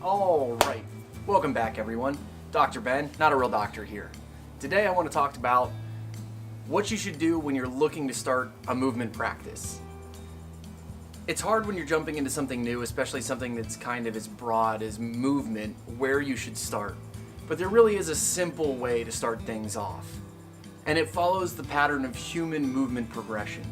Alright, welcome back everyone. Dr. Ben, not a real doctor here. Today I want to talk about what you should do when you're looking to start a movement practice. It's hard when you're jumping into something new, especially something that's kind of as broad as movement, where you should start. But there really is a simple way to start things off. And it follows the pattern of human movement progression.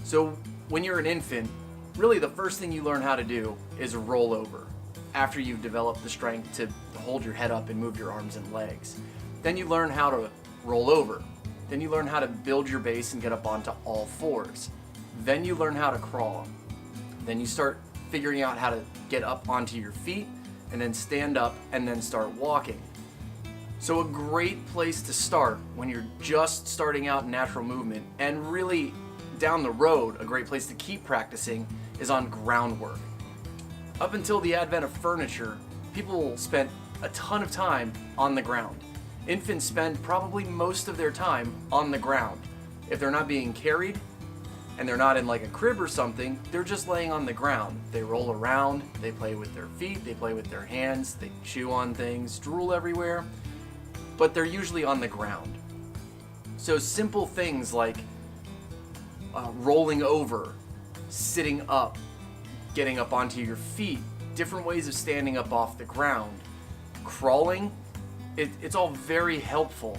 So when you're an infant, really the first thing you learn how to do is roll over, after you've developed the strength to hold your head up and move your arms and legs. Then you learn how to roll over. Then you learn how to build your base and get up onto all fours. Then you learn how to crawl. Then you start figuring out how to get up onto your feet and then stand up and then start walking. So a great place to start when you're just starting out in natural movement, and really down the road, a great place to keep practicing, is on groundwork. Up until the advent of furniture, people spent a ton of time on the ground. Infants spend probably most of their time on the ground. If they're not being carried, and they're not in like a crib or something, they're just laying on the ground. They roll around, they play with their feet, they play with their hands, they chew on things, drool everywhere, but they're usually on the ground. So simple things like rolling over, sitting up, getting up onto your feet, different ways of standing up off the ground, crawling, it's all very helpful.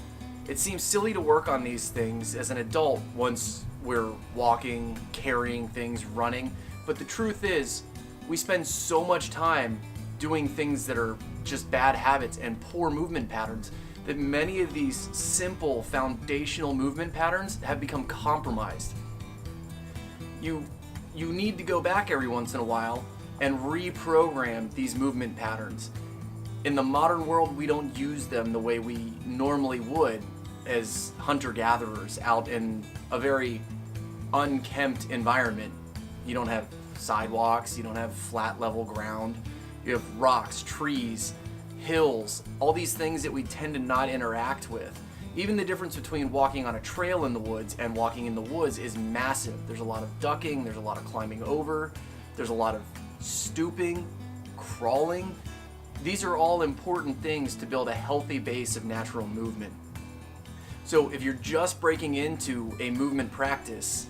It seems silly to work on these things as an adult once we're walking, carrying things, running, but the truth is we spend so much time doing things that are just bad habits and poor movement patterns that many of these simple foundational movement patterns have become compromised. You need to go back every once in a while and reprogram these movement patterns. In the modern world, we don't use them the way we normally would as hunter-gatherers out in a very unkempt environment. You don't have sidewalks, you don't have flat level ground, you have rocks, trees, hills, all these things that we tend to not interact with. Even the difference between walking on a trail in the woods and walking in the woods is massive. There's a lot of ducking, there's a lot of climbing over, there's a lot of stooping, crawling. These are all important things to build a healthy base of natural movement. So if you're just breaking into a movement practice,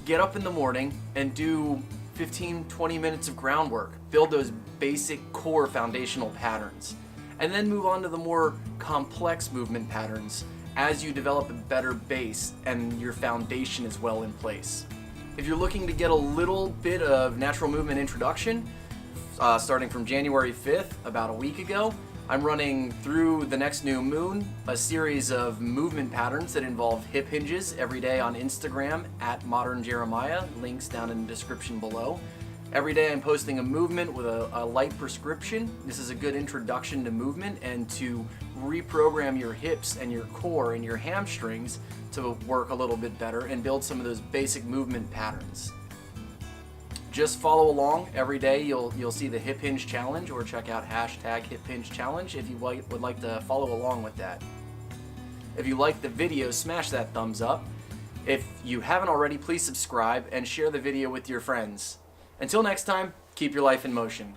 get up in the morning and do 15-20 minutes of groundwork. Build those basic core foundational patterns. And then move on to the more complex movement patterns as you develop a better base and your foundation is well in place. If you're looking to get a little bit of natural movement introduction, starting from January 5th, about a week ago, I'm running through the next new moon a series of movement patterns that involve hip hinges every day on Instagram at Modern Jeremiah, links down in the description below. Every day I'm posting a movement with a light prescription. This is a good introduction to movement and to reprogram your hips and your core and your hamstrings to work a little bit better and build some of those basic movement patterns. Just follow along. Every day you'll see the hip hinge challenge, or check out hashtag hip hinge challenge if you would like to follow along with that. If you like the video, smash that thumbs up. If you haven't already, please subscribe and share the video with your friends. Until next time, keep your life in motion.